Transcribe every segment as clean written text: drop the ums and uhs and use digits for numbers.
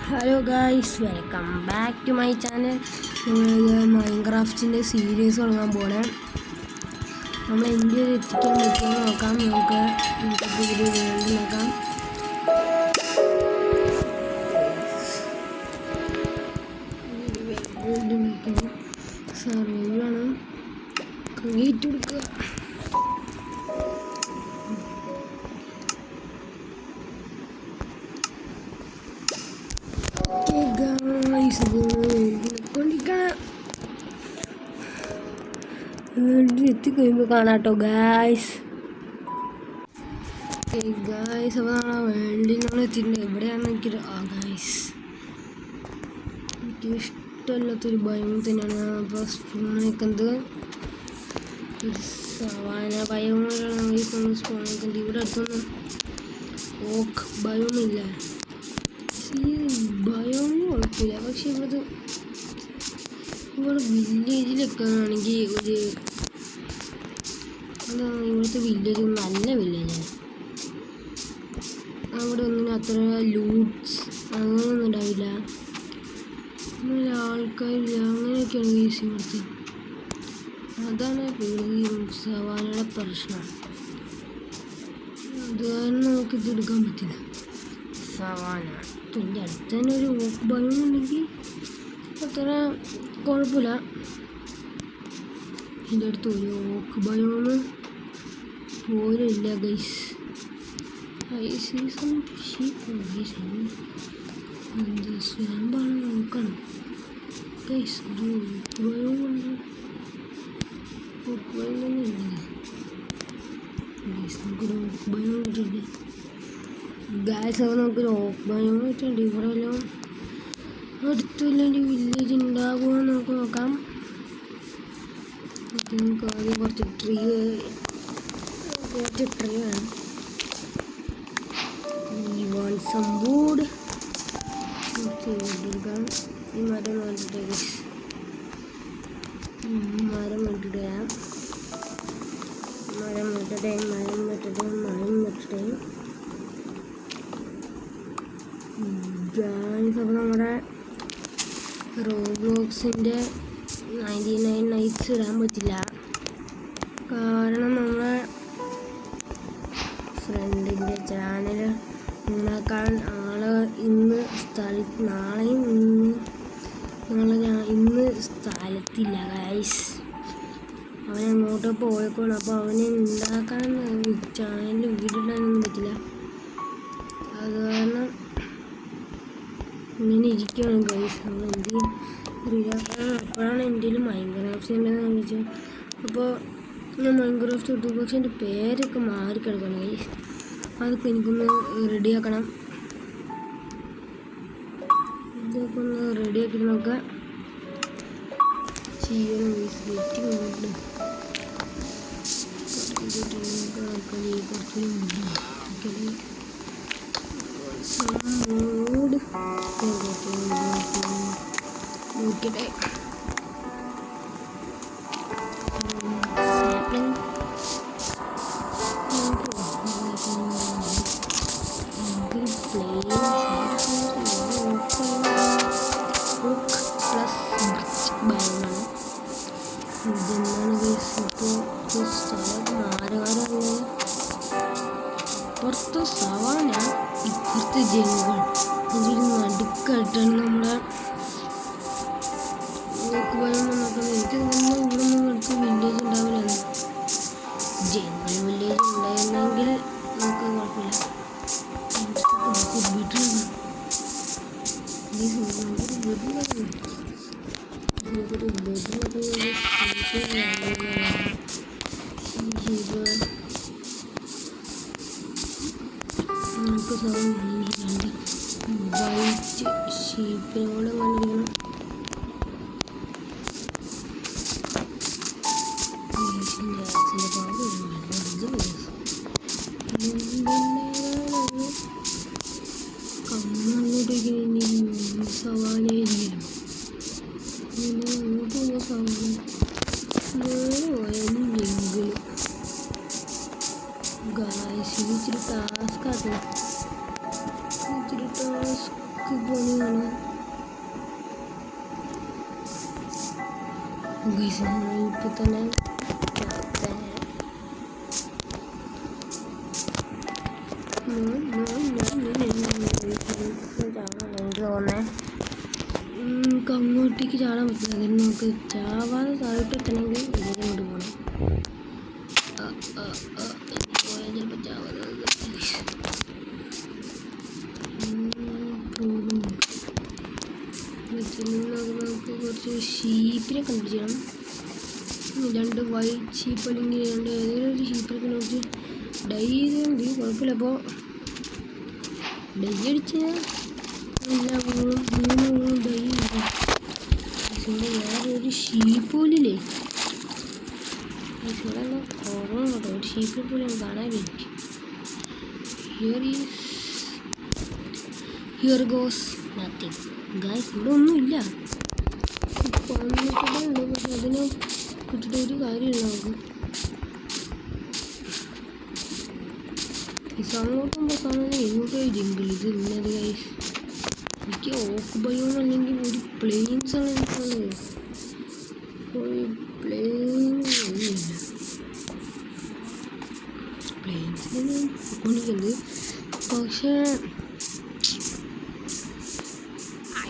Hello guys, welcome back to my channel. മൈൻക്രാഫ്റ്റിൻ്റെ series തുടങ്ങാൻ പോണേ. നമ്മൾ ഇന്ത്യയിൽ എത്തിക്കാൻ പറ്റുമെന്ന് നോക്കാം. നമുക്ക് പുതിയൊരു വേൾഡ് നോക്കാം. വേൾഡ് നോക്കണം. സർവൈവാണ്. ക്രിയേറ്റ് കൊടുക്കുക. എത്തിക്കഴിയുമ്പോൾ കാണാട്ടോ ഗായ്സ്. ഗായ്സ്, അപ്പോൾ നമ്മൾ വേൾഡിൽ എത്തിയിട്ടുണ്ട്. എവിടെയാണെന്ന് എനിക്കൊരു ഗായ്സ് എനിക്ക് ഇഷ്ടമല്ലാത്തൊരു ഭയം തന്നെയാണ് ഞാൻ ഇപ്പോൾ സ്പൂൺ നിൽക്കുന്നത്. ഒരു സവാന ഭയമാണ് സ്പൂൺ നിൽക്കുന്നത്. ഇവിടെ അടുത്തൊന്നും ഓക്ക് ഭയമൊന്നുമില്ല. ഭയമൊന്നും കുഴപ്പമില്ല. പക്ഷെ ഇവിടെ വില്ലേജിലൊക്കെ ആണെങ്കിൽ ഇവിടുത്തെ വില്ലേജ് നല്ല വില്ലേജാണ്. അവിടെ ഒന്നിനും അത്ര ലൂട്ട്സ് അങ്ങനെയൊന്നും ഉണ്ടാവില്ല, അങ്ങനെ ആൾക്കാരില്ല, അങ്ങനെയൊക്കെയാണ് കേസ് ഇവിടുത്തെ. അതാണ് ഈ സവാനയുടെ പ്രശ്നം. അത് കാരണം നമുക്കിത് എടുക്കാൻ പറ്റില്ല. സവാന ഇതിൻ്റെ അടുത്ത് തന്നെ ഒരു ഓക്ക് ഭയം ഉണ്ടെങ്കിൽ അത്ര കുഴപ്പമില്ല. ഇതിൻ്റെ അടുത്ത് ഒരു ഓക്ക് ഭയമൊന്നും പോലും ഇല്ല ഗൈസ്. എന്താ സ്വാമ്പാണ് നോക്കണം ഗൈസ്. ഒരു ഓക്ക് ഭയം കൊണ്ട് ഓക്ക് ഭയം തന്നെ ഉണ്ട് ഗൈസ്. നമുക്കൊരു ഓക്ക് ഭയം കിട്ടിട്ടുണ്ട് ഗൈസ്. അപ്പോൾ നമുക്കൊരു ഓക്ക് ഭയം കിട്ടിയിട്ടുണ്ട്. ഇവിടെ എല്ലാം അടുത്തില്ലെങ്കിൽ വില്ലേജ് ഉണ്ടാകുമോ നമുക്ക് നോക്കാം. നമുക്ക് ആദ്യം കുറച്ച് ട്രീ വേണം. സം വുഡ് എടുക്കാം. ഈ മരം വേണ്ടിട്ട് മരം വെട്ടിട്ട് അപ്പോൾ നമ്മുടെ റോബ്ലോക്സിൻ്റെ 99 നൈറ്റ്സ് ഇടാൻ പറ്റില്ല. കാരണം നമ്മളെ ഫ്രണ്ടിൻ്റെ ചാനൽ ഉണ്ടാക്കാൻ ഇന്ന് സ്ഥലത്തില്ല ഗൈസ്. അവൻ അങ്ങോട്ട് പോയേക്കോണം. അപ്പോൾ അവന് ഉണ്ടാക്കാൻ ചാനലിൽ വീടിടാനൊന്നും പറ്റില്ല. അത് കാരണം ഇങ്ങനെ ഇരിക്കുകയാണ് ഗൈസ്. നമ്മൾ എന്ത് ചെയ്യും അറിയില്ല. അപ്പോഴാണ് എൻ്റെ മൈൻക്രാഫ്റ്റ് ഉണ്ടെന്ന് ചോദിച്ചത്. അപ്പോൾ ഞാൻ മൈൻക്രാഫ്റ്റ് എടുത്തു. പക്ഷെ എൻ്റെ പേരൊക്കെ മാറിക്കിടക്കണം ഗൈസ്. അതൊക്കെ എനിക്കൊന്ന് റെഡിയാക്കണം. ഇതൊക്കെ ഒന്ന് റെഡിയാക്കിയിട്ട് നമുക്ക് ചെയ്യണം ഗൈസ്. വെയിറ്റിംഗ് നോക്കട്ടെ. ഇതെന്താണ് ഗൈസ്? ഇപ്പോൾ സ്ഥലത്ത് മാറുകാരല്ല. അപ്പുറത്ത് സവാന, ഇപ്പുറത്ത് ജംഗിൾ. ഇതിൽ നടുക്കായിട്ടാണ് നമ്മുടെ ഓക്ക് ഭയം നോക്കുന്നത്. എനിക്ക് തോന്നുന്നു ഇവിടെ ഒന്നും അടുത്ത് വില്ലേജ് ഉണ്ടാവില്ല. ജംഗിൾ വില്ലേജ് ഉണ്ടായിരുന്നെങ്കിൽ നമുക്ക് കുഴപ്പമില്ല. നമുക്ക് വൈറ്റ് ഷീപ്പിനോട് കണ്ടിരിക്കണം. സവാനയായിരിക്കും അങ്ങോട്ട് പോകുന്ന സവാന ഗായ്സ്. ഇച്ചിരി ടാസ്ക് ആക്കണം. ഇച്ചിരി ടാസ്ക് എനിക്ക് പണിയാണ്. ഇപ്പൊ തന്നെ നമുക്ക് അങ്ങോട്ടേക്ക് ചാടാൻ പറ്റില്ല. അതിന് നമുക്ക് ചാവാതെ താഴോട്ട് എത്തണമെങ്കിൽ ഇതിനോട് പോകണം. ചിലപ്പോൾ ചാവാതെ നമുക്ക് കുറച്ച് ഷീപ്പിനെ കണ്ടുപിടിക്കണം. 2 വൈറ്റ് ഷീപ്പ് അല്ലെങ്കിൽ ഏതെങ്കിലും ഒരു ഷീപ്പിനെ കുറച്ച് ഡൈ ചെയ്തുകൊണ്ട് കുഴപ്പമില്ല. അപ്പോൾ ഡൈ അടിച്ചാൽ എല്ലാ ഊളും 3 ഊളും ഡൈ ചെയ്തു. വേറെ ഒരു ഷീപ്പ് പോലില്ലേ ഇവിടെ കുറവാണ് കേട്ടോ. ഒരു ഷീപ്പിനെ പോലെ കാണാനില്ല. Here goes nothing guys. ഇവിടെ ഒന്നുമില്ല. ഉണ്ട്, പക്ഷെ അതിനെ കിട്ടിയിട്ട് ഒരു കാര്യമില്ല നമുക്ക്. അങ്ങോട്ടും ബസ്സാണെങ്കിൽ ഇങ്ങോട്ടും ജംഗിൾ. ഇത് ഇന്നത് ഗൈസ്. എനിക്ക് ഓക്ക് ബയോൺ അല്ലെങ്കിൽ ഒരു പ്ലെയിൻസ് ആണ് എനിക്കുള്ളത്. ഒരു പ്ലെയിൻസിന് കൊണ്ടിരിക്കുന്നത്. പക്ഷേ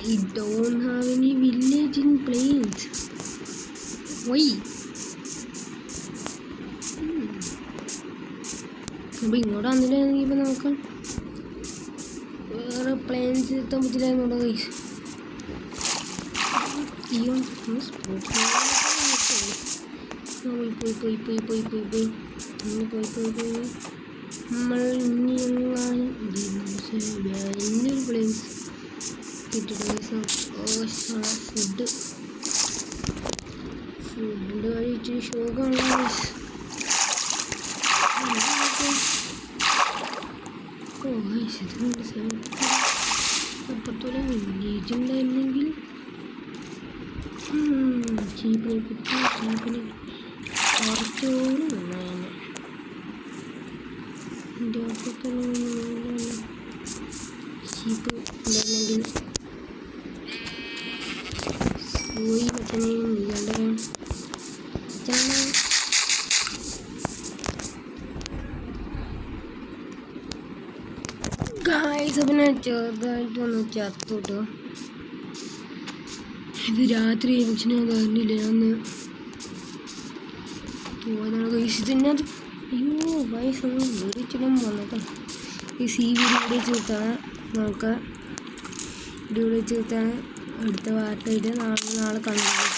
I don't have any village in plains. Why? അപ്പോൾ ഇങ്ങോട്ട് വന്നിട്ടാണെങ്കിൽ ഇപ്പം നമുക്ക് വേറെ പ്ലെയിൻസ് എത്താൻ പറ്റില്ലായിരുന്നോട്ടോ ഗൈസ്. പോയി നമ്മൾ ഇനി എങ്ങാനും വലിയൊരു പ്ലെയിൻസ് ഫുഡിൻ്റെ കഴിച്ച് ഷോക്കാണ്. അപ്പുറത്തോടെ വില്ലേജ് ഉണ്ടായിരുന്നെങ്കിൽ ഷീപ്പിനെ കുറച്ചുകൂടി നന്നായാണ്. എൻ്റെ അപ്പുറത്തോടെ ഷീപ്പ് ഉണ്ടായിരുന്നെങ്കിൽ പോയി മറ്റേ നീണ്ട ഗായ്സ്. പിന്നെ ചെറുതായിട്ടൊന്ന് ചത്തോട്ടോ. ഇത് രാത്രി പക്ഷേ കാരണില്ല. ഞാൻ പോയതാണ് ഗൈസ്. ഇതിനകത്ത് അയ്യോ ഗൈസ് ഒന്ന് വീടിച്ചിടാൻ വന്നേക്കാം. ഈ വീഡിയോ ചേർത്താണ് നമുക്ക്. വീഡിയോ ചേർത്താണ് അടുത്ത വാർത്തയായിട്ട് നാളെ കാണുന്നത്.